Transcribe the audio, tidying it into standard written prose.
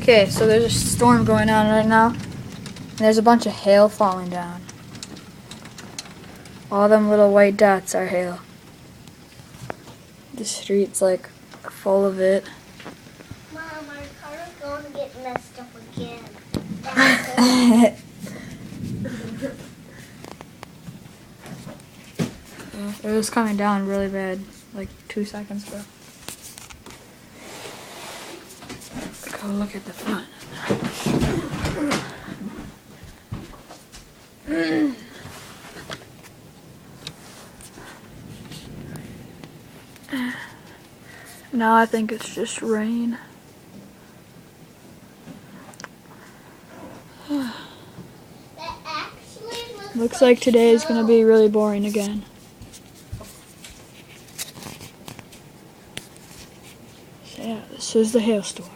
Okay, so there's a storm going on right now. And there's a bunch of hail falling down. All them little white dots are hail. The street's like full of it. Mom, our car is going to get messed up again. It was coming down really bad, like 2 seconds ago. Go look at the front. Now I think it's just rain. Looks like today is going to be really boring again. So yeah, this is the hailstorm.